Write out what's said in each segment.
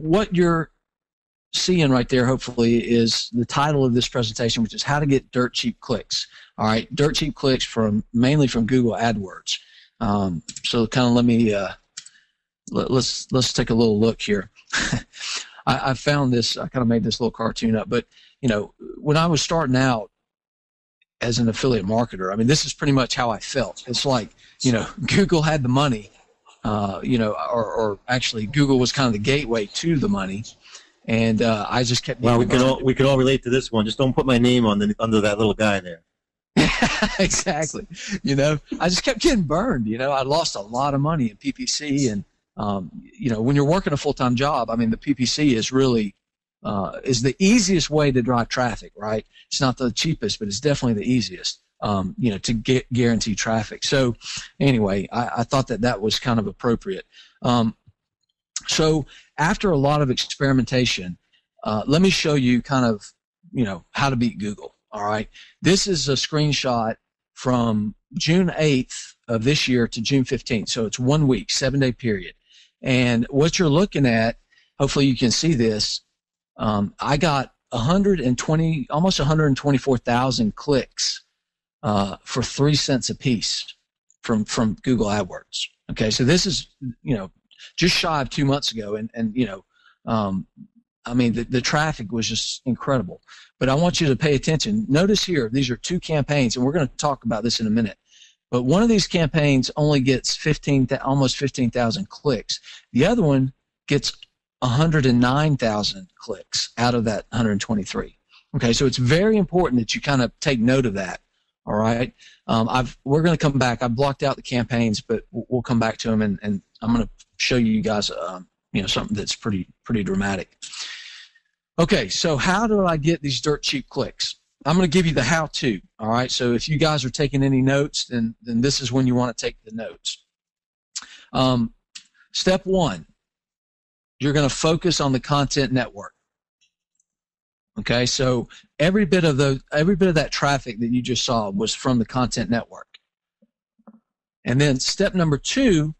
what you're seeing right there, hopefully, is the title of this presentation, which is How to Get Dirt Cheap Clicks. All right, dirt cheap clicks mainly from Google AdWords. So kind of let me let's take a little look here. I found this. I kind of made this little cartoon up, but when I was starting out as an affiliate marketer, I mean, this is pretty much how I felt. It's like Google had the money, or actually Google was kind of the gateway to the money. And I just kept. Well, we could all relate to this one. Just don't put my name under that little guy there. Exactly. I just kept getting burned. I lost a lot of money in PPC, and when you're working a full-time job, I mean, the PPC is really is the easiest way to drive traffic. Right? It's not the cheapest, but it's definitely the easiest. To get guarantee traffic. So, anyway, I thought that was kind of appropriate. So after a lot of experimentation, let me show you kind of, how to beat Google. All right. This is a screenshot from June 8th of this year to June 15th. So it's 1 week, 7-day period. And what you're looking at, hopefully you can see this. I got almost 124,000 clicks for 3 cents a piece from Google AdWords. Okay. So this is, just shy of 2 months ago, and I mean, the traffic was just incredible. But I want you to pay attention. Notice here, these are 2 campaigns, and we're going to talk about this in a minute. But one of these campaigns only gets almost 15,000 clicks. The other one gets 109,000 clicks out of that 123. Okay, so it's very important that you kind of take note of that. All right, we're going to come back. I blocked out the campaigns, but we'll come back to them, and I'm going to show you guys, something that's pretty dramatic. Okay, so how do I get these dirt cheap clicks? I'm going to give you the how-to. All right, so if you guys are taking any notes, then this is when you want to take the notes. Step 1, you're going to focus on the content network. Okay, so every bit of that traffic that you just saw was from the content network. And then step number 2,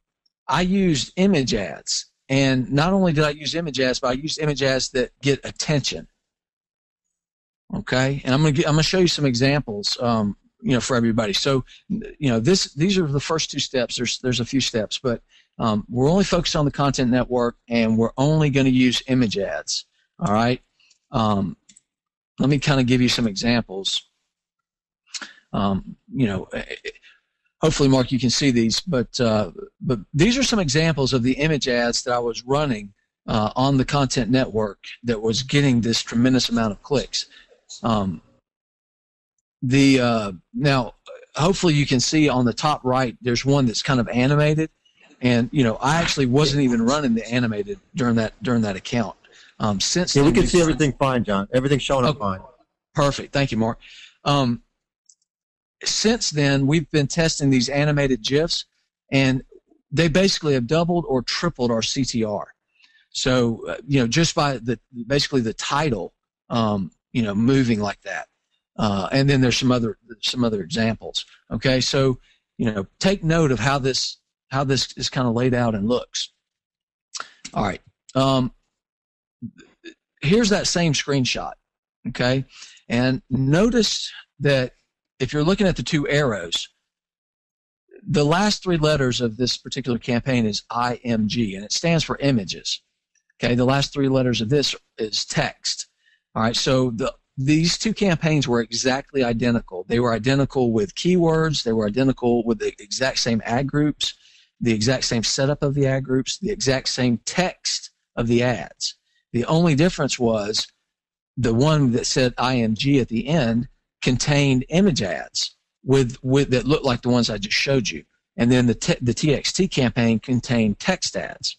I used image ads. And not only did I use image ads, but I used image ads that get attention. Okay, and I'm gonna show you some examples, for everybody. So, these are the first 2 steps. There's a few steps, but we're only focused on the content network, and we're only going to use image ads. All right. Let me kind of give you some examples. Hopefully, Mark, you can see these, but these are some examples of the image ads that I was running on the content network that was getting this tremendous amount of clicks. Now, hopefully, you can see on the top right, there's one that's kind of animated, and I actually wasn't even running the animated during that account. Since we can see everything fine, John. Everything's showing up fine. Perfect. Thank you, Mark. Since then, we've been testing these animated GIFs, and they basically have doubled or tripled our CTR. So, just by basically the title, moving like that. And then there's some other examples. Okay, so take note of how this is kind of laid out and looks. All right. Here's that same screenshot. Okay, and notice that if you're looking at the 2 arrows, the last 3 letters of this particular campaign is IMG, and it stands for images. Okay, the last 3 letters of this is text. All right, so these 2 campaigns were exactly identical. They were identical with keywords. They were identical with the exact same ad groups, the exact same setup of the ad groups, the exact same text of the ads. The only difference was the one that said IMG at the end contained image ads with that looked like the ones I just showed you, and then the TXT campaign contained text ads.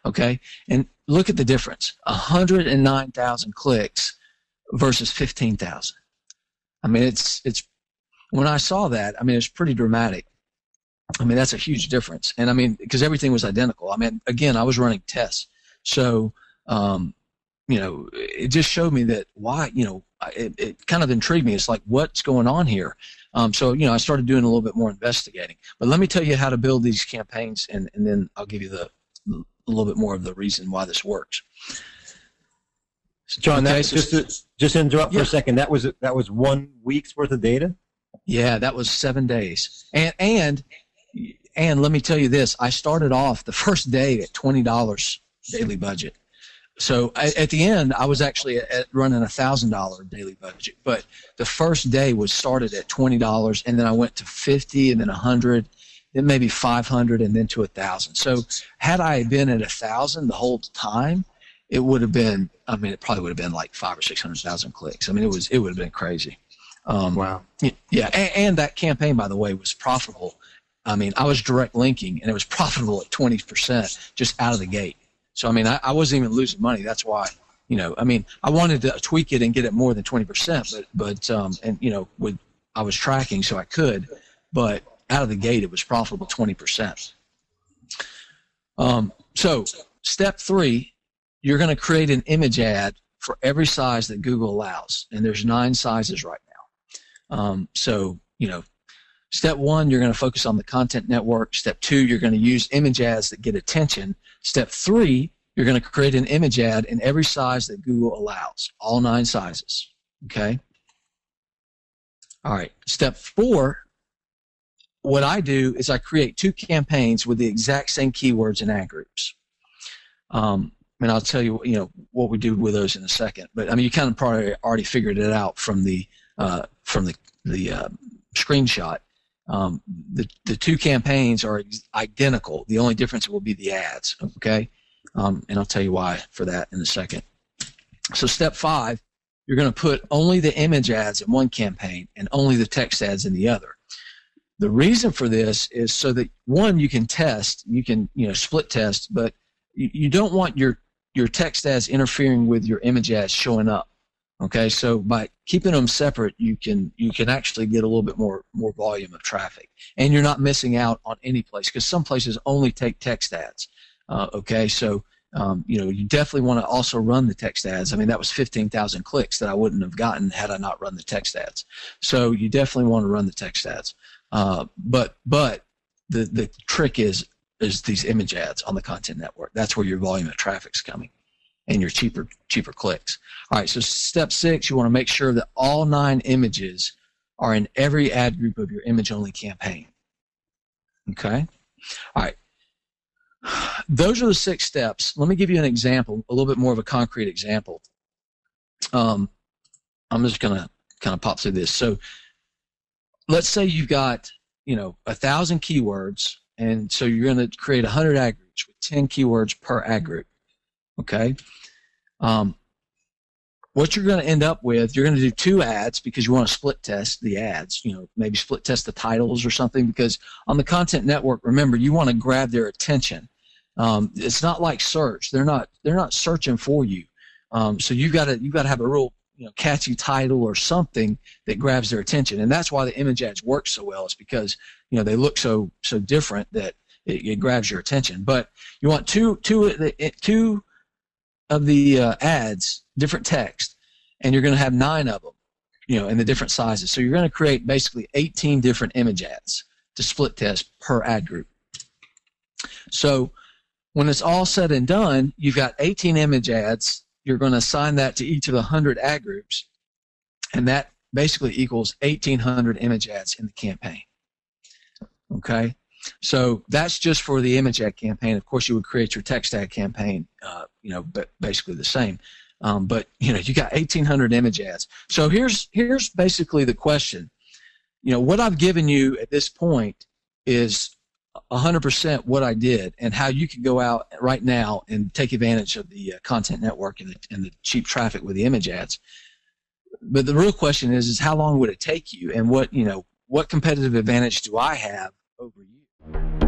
Okay, and look at the difference: 109,000 clicks versus 15,000. I mean, it's when I saw that, I mean, it's pretty dramatic. I mean, that's a huge difference, and I mean, because everything was identical. I mean, again, I was running tests, so it just showed me that why, it kind of intrigued me. It's like, what's going on here? So, I started doing a little bit more investigating. But let me tell you how to build these campaigns, and then I'll give you little bit more of the reason why this works. John, okay, just interrupt for a second. That was 1 week's worth of data? Yeah, that was 7 days. And let me tell you this, I started off the first day at $20 daily budget. So at the end, I was actually at running $1,000 daily budget, but the first day was started at $20, and then I went to 50, and then 100, then maybe 500, and then to 1,000. So had I been at 1,000 the whole time, it would have been, I mean, it probably would have been like 500,000 or 600,000 clicks. I mean, it would have been crazy. Wow. Yeah, and that campaign, by the way, was profitable. I mean, I was direct linking, and it was profitable at 20% just out of the gate. So, I mean, I wasn't even losing money. That's why, I mean, I wanted to tweak it and get it more than 20%, but I was tracking so I could, but out of the gate, it was profitable 20%. So, step 3, you're going to create an image ad for every size that Google allows, and there's 9 sizes right now. Step 1, you're going to focus on the content network. Step 2, you're going to use image ads that get attention. Step 3, you're going to create an image ad in every size that Google allows, all 9 sizes. Okay? All right. Step 4, what I do is I create 2 campaigns with the exact same keywords and ad groups. And I'll tell you, what we do with those in a second. But I mean, you kind of probably already figured it out from the screenshot. The 2 campaigns are identical. The only difference will be the ads. Okay, and I'll tell you why for that in a second. So step 5, you're going to put only the image ads in one campaign and only the text ads in the other. The reason for this is so that, one, you can test, you can split test, but you don't want your text ads interfering with your image ads showing up. Okay, so by keeping them separate, you can actually get a little bit more volume of traffic, and you're not missing out on any place, because some places only take text ads. Okay, so you definitely want to also run the text ads. I mean, that was 15,000 clicks that I wouldn't have gotten had I not run the text ads. So you definitely want to run the text ads. But the trick is these image ads on the content network. That's where your volume of traffic's coming, and your cheaper clicks. All right, so step 6, you want to make sure that all 9 images are in every ad group of your image-only campaign. Okay? All right. Those are the 6 steps. Let me give you an example, a little bit more of a concrete example. I'm just going to kind of pop through this. So let's say you've got, 1,000 keywords, and so you're going to create 100 ad groups with 10 keywords per ad group. Okay? What you're going to end up with, you're going to do 2 ads because you want to split test the ads, maybe split test the titles or something, because on the content network, remember, you want to grab their attention. It's not like search. They're not searching for you. So you've got to have a real catchy title or something that grabs their attention, and that's why the image ads work so well. It's because they look so different that it grabs your attention. But you want two of the ads, different text, and you're going to have 9 of them, in the different sizes. So you're going to create basically 18 different image ads to split test per ad group. So when it's all said and done, you've got 18 image ads. You're going to assign that to each of the 100 ad groups, and that basically equals 1,800 image ads in the campaign. Okay? So that's just for the image ad campaign. Of course, you would create your text ad campaign, but basically the same. But you got 1,800 image ads. So here's basically the question. What I've given you at this point is 100% what I did, and how you can go out right now and take advantage of the content network and the cheap traffic with the image ads. But the real question is how long would it take you, and what competitive advantage do I have over you?